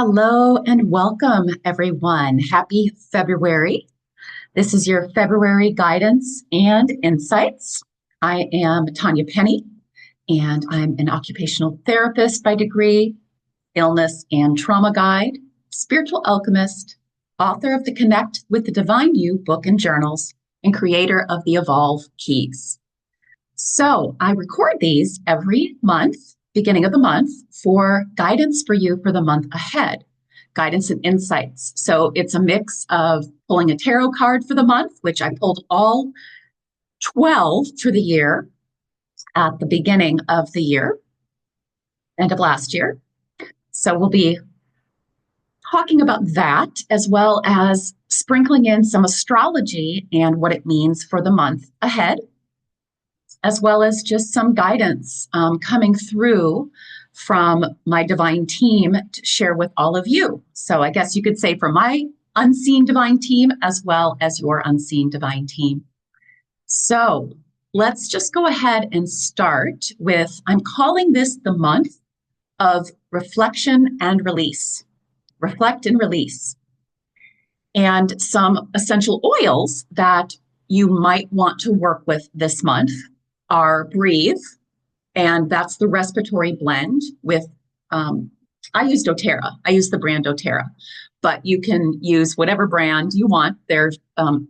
Hello and welcome, everyone. Happy February. This is your February guidance and insights. I am Tanya Penny, and I'm an occupational therapist by degree, illness and trauma guide, spiritual alchemist, author of the Connect with the Divine You book and journals, and creator of the Evolve Keys. So I record these every month, beginning of the month, for guidance for you for the month ahead, guidance and insights. So it's a mix of pulling a tarot card for the month, which I pulled all 12 for the year at the beginning of the year, end of last year. So we'll be talking about that, as well as sprinkling in some astrology and what it means for the month ahead, as well as just some guidance coming through from my divine team to share with all of you. So I guess you could say from my unseen divine team as well as your unseen divine team. So let's just go ahead and start with, I'm calling this the month of reflection and release. Reflect and release. And some essential oils that you might want to work with this month are Breathe, and that's the respiratory blend with, I use doTERRA. I use the brand doTERRA, but you can use whatever brand you want. There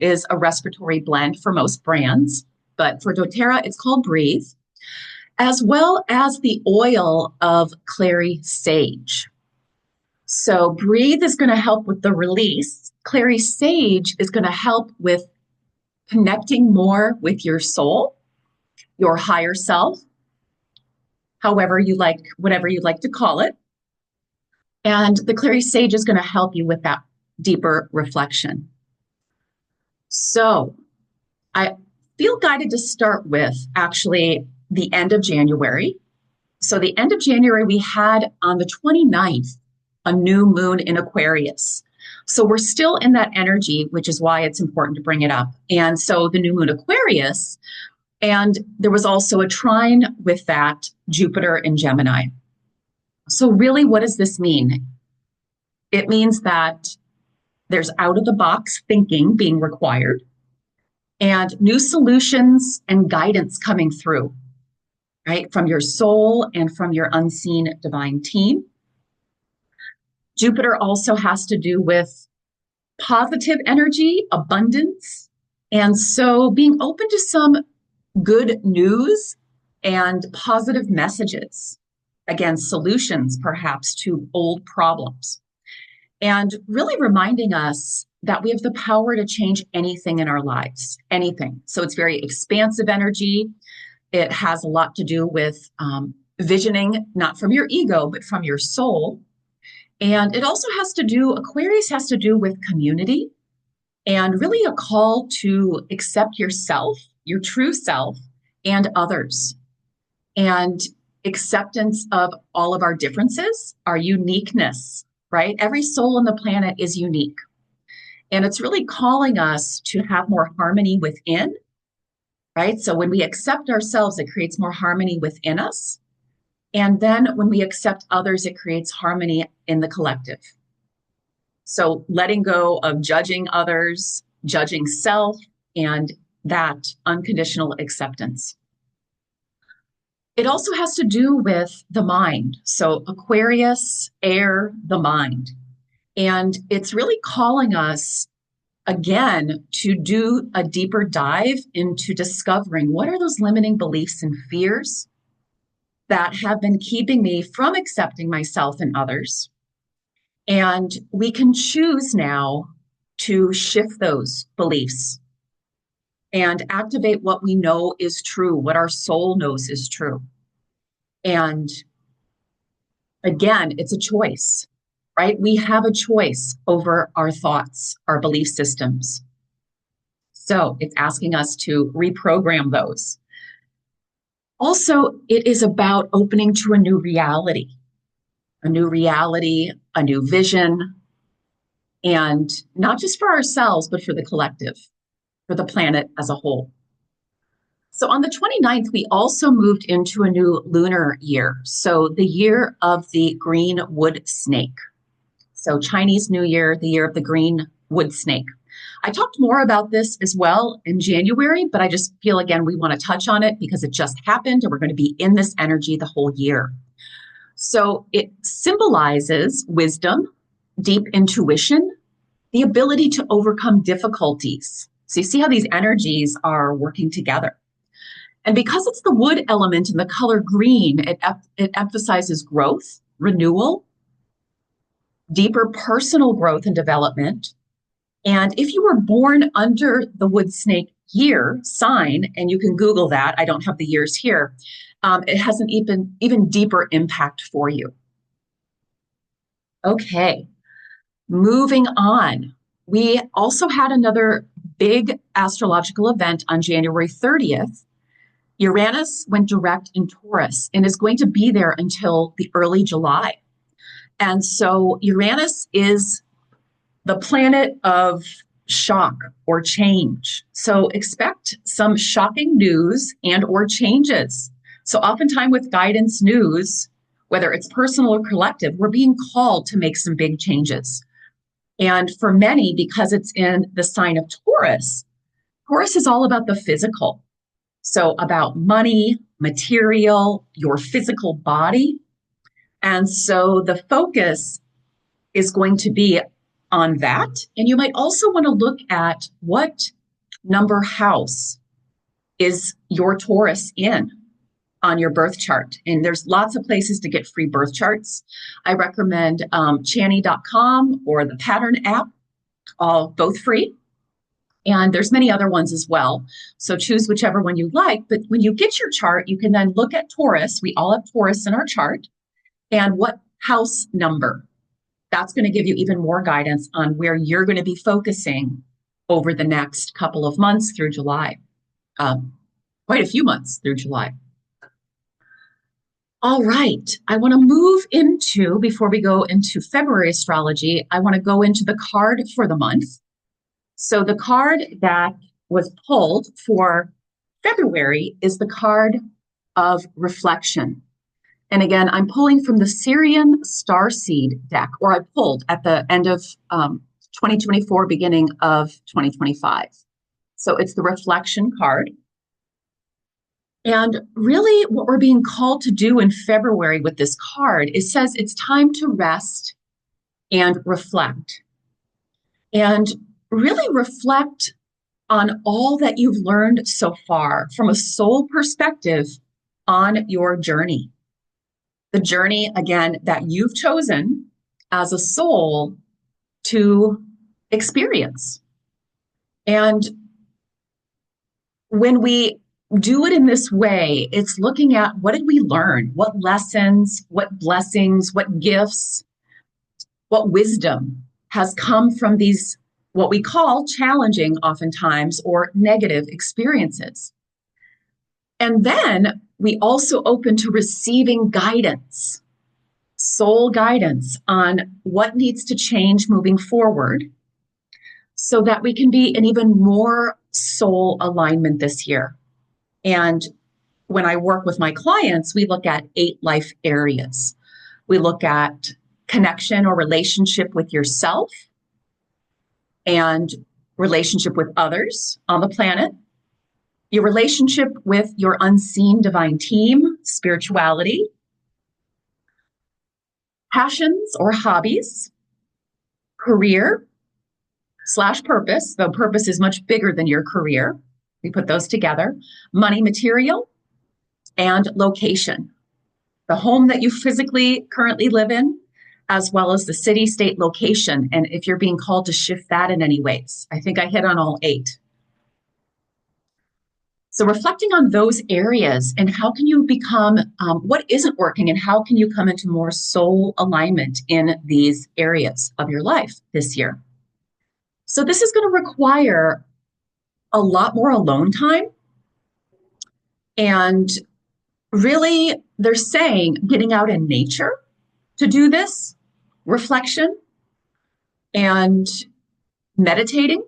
is a respiratory blend for most brands, but for doTERRA, it's called Breathe, as well as the oil of clary sage. So Breathe is going to help with the release. Clary sage is going to help with connecting more with your soul, your higher self, however you like, whatever you'd like to call it. And the clary sage is going to help you with that deeper reflection. So I feel guided to start with actually the end of January. So the end of January, we had on the 29th, a new moon in Aquarius. So we're still in that energy, which is why it's important to bring it up. And so the new moon Aquarius, and there was also a trine with that, Jupiter in Gemini. So really, what does this mean? It means that there's out-of-the-box thinking being required and new solutions and guidance coming through, right, from your soul and from your unseen divine team. Jupiter also has to do with positive energy, abundance, and so being open to some good news and positive messages, again, solutions perhaps to old problems, and really reminding us that we have the power to change anything in our lives, anything. So it's very expansive energy. It has a lot to do with visioning, not from your ego, but from your soul. And it also has to do, Aquarius has to do with community and really a call to accept yourself, your true self, and others, and acceptance of all of our differences, our uniqueness, right? Every soul on the planet is unique. And it's really calling us to have more harmony within, right? So when we accept ourselves, it creates more harmony within us. And then when we accept others, it creates harmony in the collective. So letting go of judging others, judging self, and that unconditional acceptance. It also has to do with the mind. So Aquarius, air, the mind. And it's really calling us again to do a deeper dive into discovering what are those limiting beliefs and fears that have been keeping me from accepting myself and others. And we can choose now to shift those beliefs and activate what we know is true, what our soul knows is true. And again, it's a choice, right? We have a choice over our thoughts, our belief systems. So it's asking us to reprogram those. Also, it is about opening to a new reality, a new vision, and not just for ourselves, but for the collective, for the planet as a whole. So on the 29th, we also moved into a new lunar year. So the year of the green wood snake. So Chinese New Year, the year of the green wood snake. I talked more about this as well in January, but I just feel again, we want to touch on it because it just happened and we're going to be in this energy the whole year. So it symbolizes wisdom, deep intuition, the ability to overcome difficulties. So you see how these energies are working together. And because it's the wood element in the color green, it emphasizes growth, renewal, deeper personal growth and development. And if you were born under the wood snake year sign, and you can Google that, I don't have the years here, it has an even deeper impact for you. Okay, moving on. We also had another big astrological event on January 30th. Uranus went direct in Taurus and is going to be there until the early July. And so Uranus is the planet of shock or change. So expect some shocking news and or changes. So oftentimes with guidance news, whether it's personal or collective, we're being called to make some big changes. And for many, because it's in the sign of Taurus, Taurus is all about the physical. So about money, material, your physical body. And so the focus is going to be on that. And you might also want to look at what number house is your Taurus in on your birth chart. And there's lots of places to get free birth charts. I recommend Channy.com or the Pattern app, both free. And there's many other ones as well. So choose whichever one you like. But when you get your chart, you can then look at Taurus. We all have Taurus in our chart. And what house number. That's going to give you even more guidance on where you're going to be focusing over the next couple of months through July. Quite a few months through July. All right. I want to move into, before we go into February astrology, I want to go into the card for the month. So the card that was pulled for February is the card of reflection. And again, I'm pulling from the Syrian Starseed deck, or I pulled at the end of 2024, beginning of 2025. So it's the reflection card. And really what we're being called to do in February with this card, it says it's time to rest and reflect. And really reflect on all that you've learned so far from a soul perspective on your journey. The journey, again, that you've chosen as a soul to experience. And when we do it in this way, it's looking at what did we learn? What lessons, what blessings, what gifts, what wisdom has come from these, what we call challenging oftentimes or negative experiences. And then we also open to receiving guidance, soul guidance on what needs to change moving forward so that we can be in even more soul alignment this year. And when I work with my clients, we look at 8 life areas. We look at connection or relationship with yourself and relationship with others on the planet, your relationship with your unseen divine team, spirituality, passions or hobbies, career/purpose, though purpose is much bigger than your career. We put those together. Money, material, and location. The home that you physically currently live in, as well as the city, state, location, and if you're being called to shift that in any ways. I think I hit on all 8. So reflecting on those areas and how can you become, what isn't working and how can you come into more soul alignment in these areas of your life this year. So this is going to require a lot more alone time. And really, they're saying getting out in nature to do this, reflection and meditating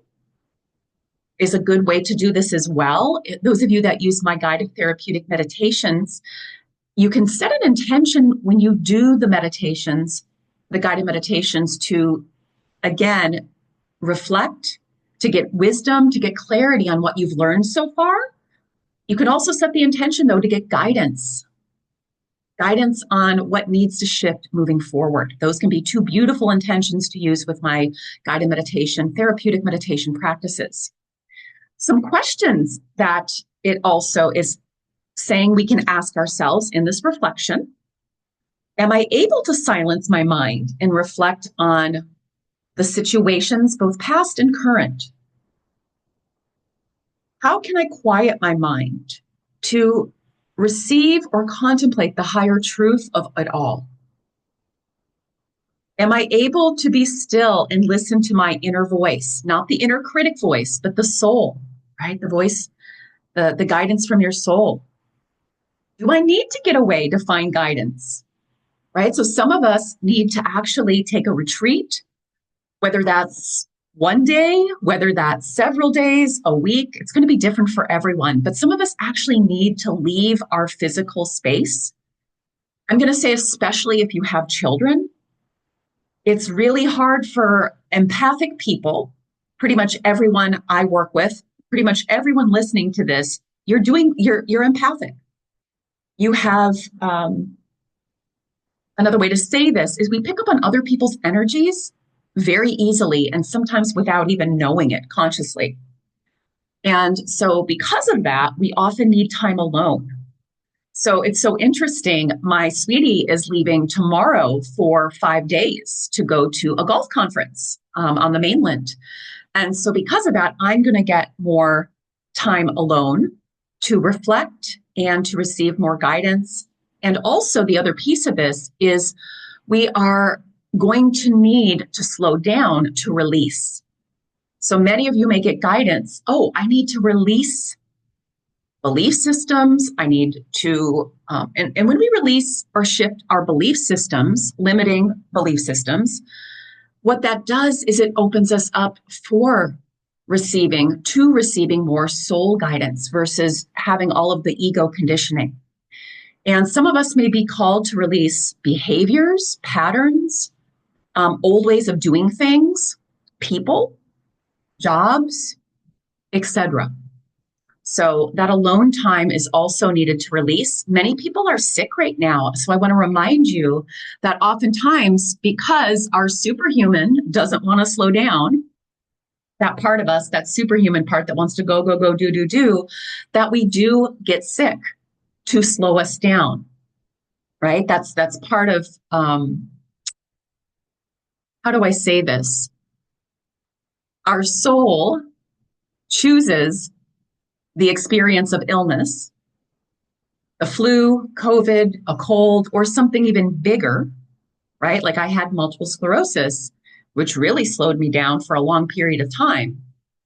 is a good way to do this as well. Those of you that use my guided therapeutic meditations, you can set an intention when you do the meditations the guided meditations to, again, reflect, to get wisdom, to get clarity on what you've learned so far. You can also set the intention, though, to get guidance on what needs to shift moving forward. Those can be two beautiful intentions to use with my guided meditation, therapeutic meditation practices. Some questions that it also is saying we can ask ourselves in this reflection. Am I able to silence my mind and reflect on the situations, both past and current? How can I quiet my mind to receive or contemplate the higher truth of it all? Am I able to be still and listen to my inner voice, not the inner critic voice, but the soul, right? The voice, the guidance from your soul. Do I need to get away to find guidance, right? So some of us need to actually take a retreat, whether that's one day, whether that's several days, a week. It's going to be different for everyone. But some of us actually need to leave our physical space. I'm going to say, especially if you have children, it's really hard for empathic people. Pretty much everyone I work with, pretty much everyone listening to this, you're empathic. You have, another way to say this is we pick up on other people's energies very easily and sometimes without even knowing it consciously. And so because of that, we often need time alone. So it's so interesting. My sweetie is leaving tomorrow for 5 days to go to a golf conference on the mainland. And so because of that, I'm going to get more time alone to reflect and to receive more guidance. And also the other piece of this is we are going to need to slow down to release. So many of you may get guidance. Oh, I need to release belief systems. I need to, and when we release or shift our belief systems, limiting belief systems, what that does is it opens us up for receiving more soul guidance versus having all of the ego conditioning. And some of us may be called to release behaviors, patterns, old ways of doing things, people, jobs, etc. So that alone time is also needed to release. Many people are sick right now. So I want to remind you that oftentimes, because our superhuman doesn't want to slow down, that part of us, that superhuman part that wants to go, go, go, do, that we do get sick to slow us down, right? That's part of, how do I say this? Our soul chooses the experience of illness, the flu, COVID, a cold, or something even bigger, right? Like I had multiple sclerosis, which really slowed me down for a long period of time,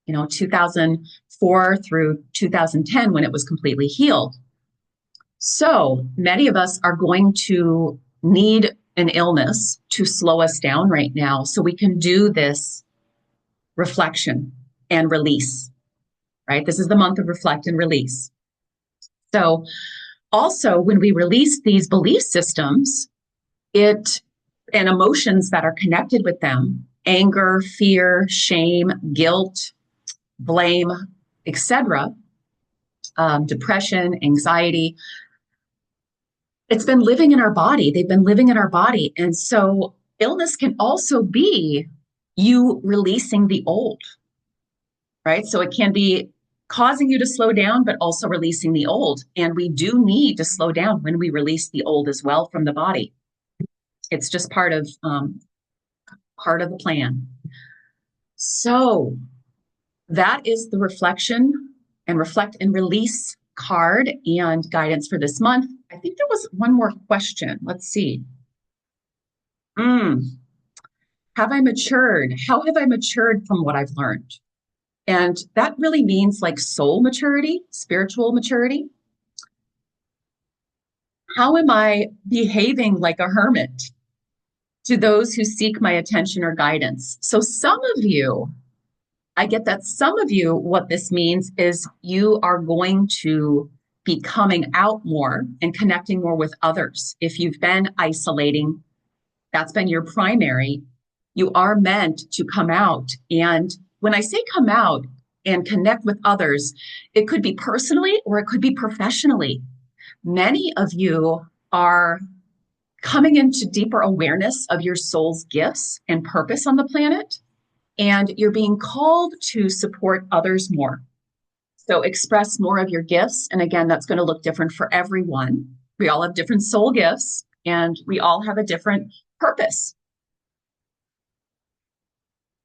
2004 through 2010 when it was completely healed. So many of us are going to need an illness to slow us down right now so we can do this reflection and release, right? This is the month of reflect and release. So also when we release these belief systems, and emotions that are connected with them, anger, fear, shame, guilt, blame, etc., depression, anxiety, it's been living in our body. They've been living in our body. And so illness can also be you releasing the old, right? So it can be causing you to slow down, but also releasing the old. And we do need to slow down when we release the old as well from the body. It's just part of the plan. So that is the reflection and reflect and release card and guidance for this month. I think there was one more question. Let's see. Have I matured? How have I matured from what I've learned? And that really means like soul maturity, spiritual maturity. How am I behaving like a hermit to those who seek my attention or guidance? So some of you, I get that some of you, what this means is you are going to be coming out more and connecting more with others. If you've been isolating That's been your primary. You are meant to come out. And when I say come out and connect with others, it could be personally or it could be professionally. Many of you are coming into deeper awareness of your soul's gifts and purpose on the planet, and you're being called to support others more. So express more of your gifts. And again, that's going to look different for everyone. We all have different soul gifts, and we all have a different purpose.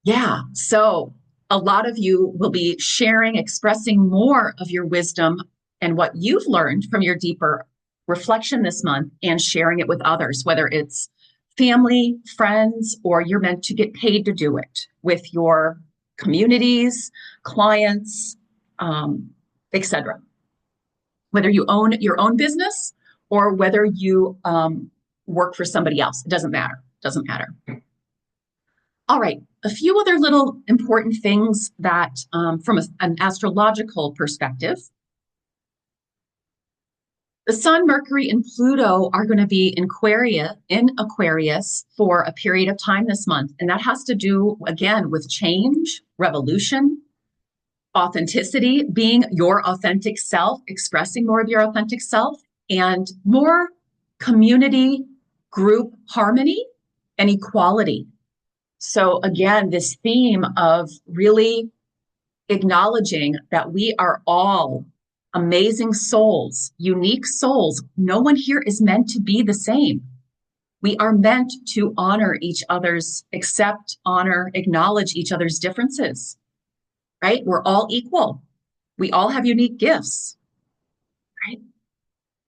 Yeah. So a lot of you will be sharing, expressing more of your wisdom and what you've learned from your deeper reflection this month and sharing it with others, whether it's family, friends, or you're meant to get paid to do it with your communities, clients, etc. Whether you own your own business or whether you work for somebody else, it doesn't matter. Doesn't matter. All right, a few other little important things that from an astrological perspective. The Sun, Mercury, and Pluto are going to be in Aquarius for a period of time this month. And that has to do, again, with change, revolution, authenticity, being your authentic self, expressing more of your authentic self, and more community, group harmony, and equality. So again, this theme of really acknowledging that we are all amazing souls, unique souls. No one here is meant to be the same. We are meant to honor each other's, accept, honor, acknowledge each other's differences, right? We're all equal. We all have unique gifts, right?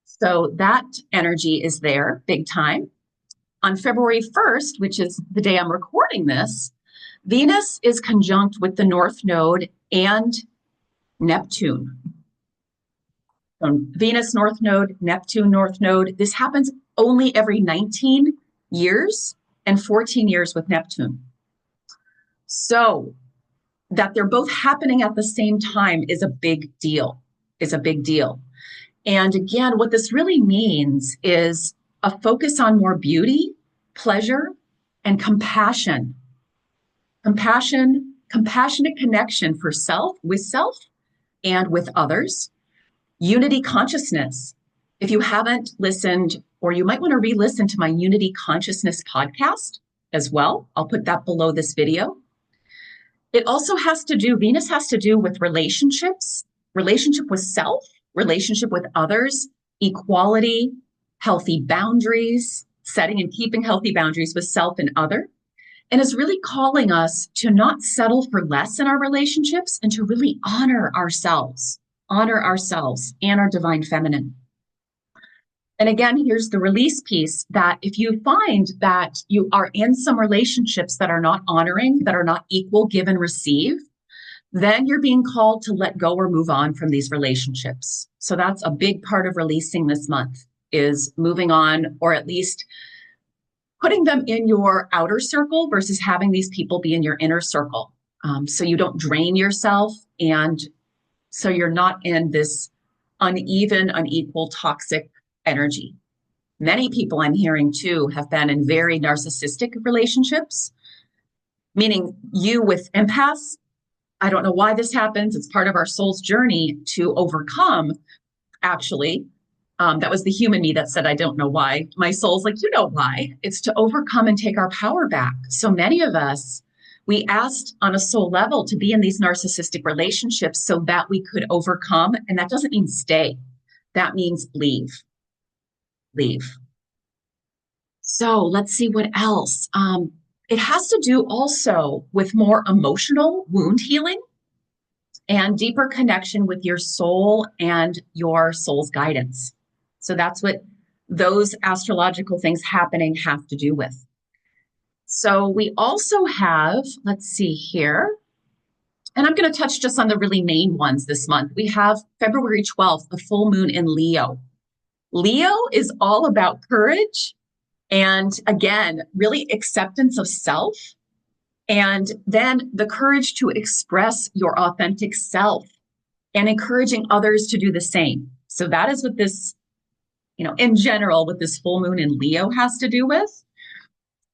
So that energy is there big time. On February 1st, which is the day I'm recording this, Venus is conjunct with the North Node and Neptune. So Venus North Node, Neptune North Node. This happens only every 19 years and 14 years with Neptune. So that they're both happening at the same time is a big deal, And again, what this really means is a focus on more beauty, pleasure, and compassion. Compassionate connection for self, with self, and with others. Unity consciousness. If you haven't listened, or you might want to re-listen to my Unity Consciousness podcast as well, I'll put that below this video. It also has to do, Venus has to do with relationships, relationship with self, relationship with others, equality, healthy boundaries, setting and keeping healthy boundaries with self and other, and is really calling us to not settle for less in our relationships and to really honor ourselves and our divine feminine. And again, here's the release piece, that if you find that you are in some relationships that are not honoring, that are not equal, give and receive, then you're being called to let go or move on from these relationships. So that's a big part of releasing this month, is moving on, or at least putting them in your outer circle versus having these people be in your inner circle. So you don't drain yourself, and so you're not in this unequal, toxic energy. Many people I'm hearing too have been in very narcissistic relationships, meaning you with empaths. I don't know why this happens. It's part of our soul's journey to overcome, actually. That was the human me that said, I don't know why. My soul's like, you know why. It's to overcome and take our power back. So many of us, we asked on a soul level to be in these narcissistic relationships so that we could overcome. And that doesn't mean stay. That means leave. So let's see what else. It has to do also with more emotional wound healing and deeper connection with your soul and your soul's guidance. So that's what those astrological things happening have to do with. So we also have, let's see here, and I'm going to touch just on the really main ones this month. We have February 12th, a full moon in Leo. Leo is all about courage and, again, really acceptance of self, and then the courage to express your authentic self and encouraging others to do the same. So that is what this, in general, what this full moon in Leo has to do with.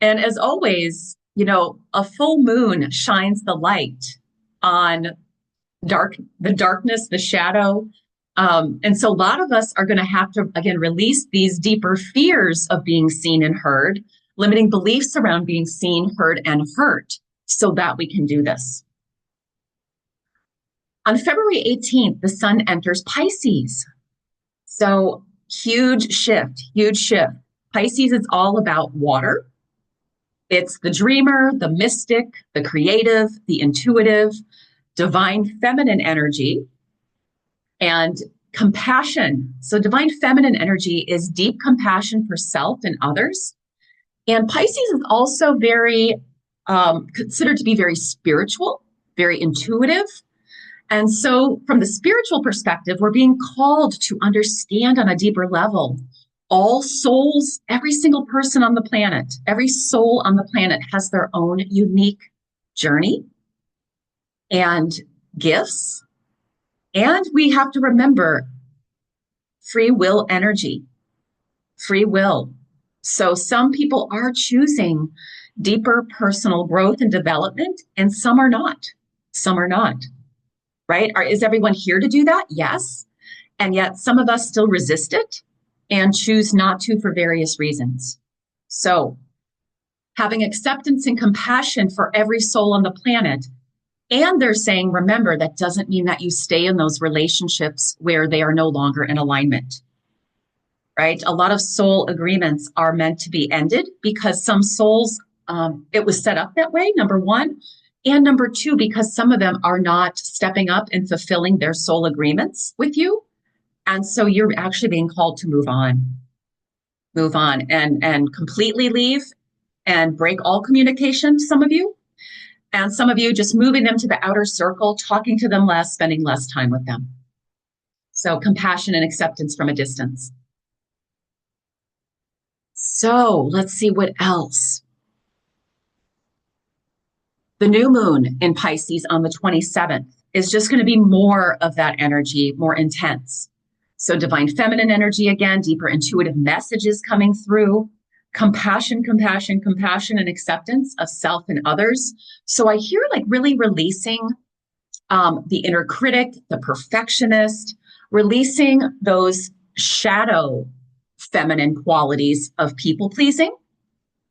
And as always, a full moon shines the light on the darkness, the shadow. And so a lot of us are going to have to, again, release these deeper fears of being seen and heard, limiting beliefs around being seen, heard, and hurt so that we can do this. On February 18th, the sun enters Pisces. So huge shift, huge shift. Pisces is all about water. It's the dreamer, the mystic, the creative, the intuitive, divine feminine energy, and compassion. So divine feminine energy is deep compassion for self and others. And Pisces is also very considered to be very spiritual, very intuitive. And so from the spiritual perspective, we're being called to understand on a deeper level all souls, every single person on the planet, every soul on the planet has their own unique journey and gifts. And we have to remember free will energy, free will. So some people are choosing deeper personal growth and development, and some are not. Some are not, right? Is everyone here to do that? Yes. And yet some of us still resist it and choose not to for various reasons. So having acceptance and compassion for every soul on the planet. And they're saying, remember, that doesn't mean that you stay in those relationships where they are no longer in alignment, right? A lot of soul agreements are meant to be ended because some souls, it was set up that way, number one. And number two, because some of them are not stepping up and fulfilling their soul agreements with you. And so you're actually being called to move on and completely leave and break all communication, some of you. And some of you just moving them to the outer circle, talking to them less, spending less time with them. So compassion and acceptance from a distance. So let's see what else. The new moon in Pisces on the 27th is just going to be more of that energy, more intense. So divine feminine energy again, deeper intuitive messages coming through, compassion, and acceptance of self and others. So I hear like really releasing the inner critic, the perfectionist, releasing those shadow feminine qualities of people pleasing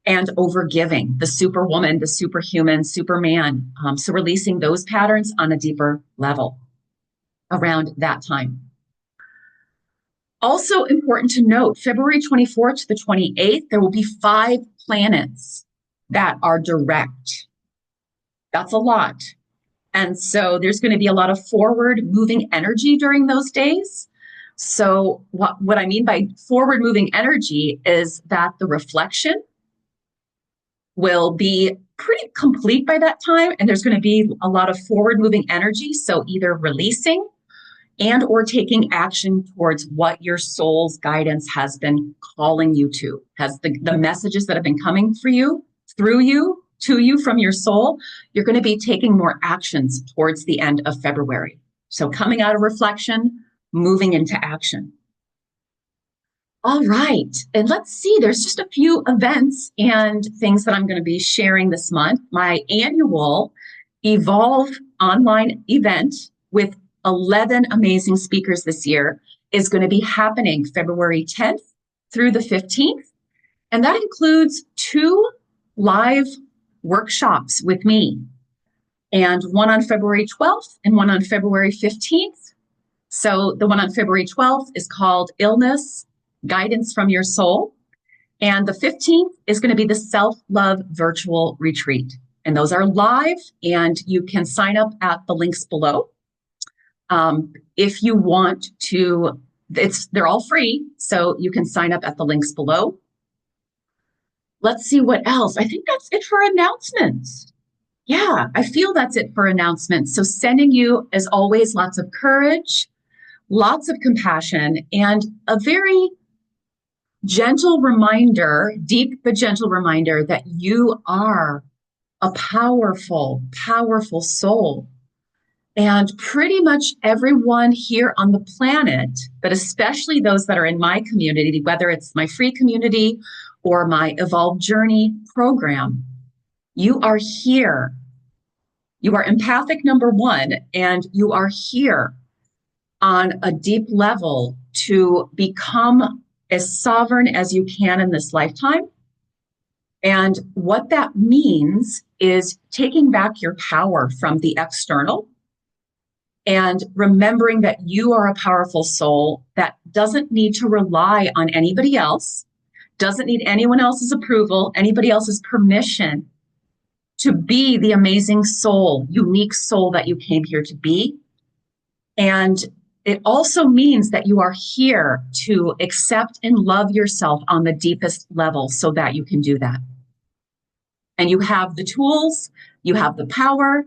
and overgiving, the superwoman, the superhuman, superman. So releasing those patterns on a deeper level around that time. Also important to note, February 24th to the 28th, there will be 5 planets that are direct. That's a lot. And so there's going to be a lot of forward moving energy during those days. So what I mean by forward moving energy is that the reflection will be pretty complete by that time. And there's going to be a lot of forward moving energy. So either releasing and or taking action towards what your soul's guidance has been calling you to, has the messages that have been coming for you, through you, to you from your soul, you're going to be taking more actions towards the end of February. So coming out of reflection, moving into action. All right, and let's see, there's just a few events and things that I'm going to be sharing this month. My annual Evolve online event with 11 amazing speakers this year is going to be happening February 10th through the 15th. And that includes 2 live workshops with me, and one on February 12th and one on February 15th. So the one on February 12th is called Illness, Guidance from Your Soul. And the 15th is going to be the Self-Love Virtual Retreat. And those are live, and you can sign up at the links below. If you want to, they're all free, so you can sign up at the links below. Let's see what else. I think that's it for announcements. Yeah, I feel that's it for announcements. So sending you, as always, lots of courage, lots of compassion, and a very gentle reminder, deep but gentle reminder that you are a powerful, powerful soul. And pretty much everyone here on the planet, but especially those that are in my community, whether it's my free community or my Evolve Journey program, you are here. You are empathic, number one, and you are here on a deep level to become as sovereign as you can in this lifetime. And what that means is taking back your power from the external and remembering that you are a powerful soul that doesn't need to rely on anybody else, doesn't need anyone else's approval, anybody else's permission to be the amazing soul, unique soul that you came here to be. And it also means that you are here to accept and love yourself on the deepest level so that you can do that. And you have the tools, you have the power,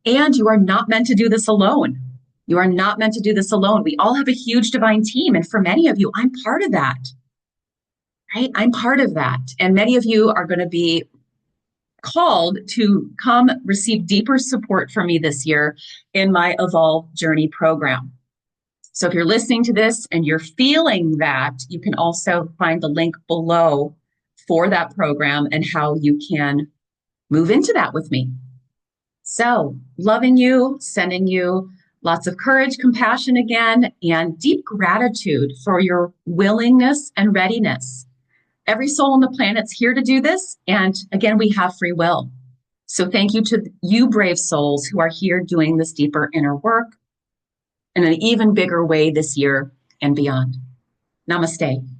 and you are not meant to do this alone. You are not meant to do this alone. We all have a huge divine team. And for many of you, I'm part of that, right? I'm part of that. And many of you are going to be called to come receive deeper support from me this year in my Evolve Journey program. So if you're listening to this and you're feeling that, you can also find the link below for that program and how you can move into that with me. So loving you, sending you lots of courage, compassion again, and deep gratitude for your willingness and readiness. Every soul on the planet's here to do this. And again, we have free will. So thank you to you brave souls who are here doing this deeper inner work in an even bigger way this year and beyond. Namaste.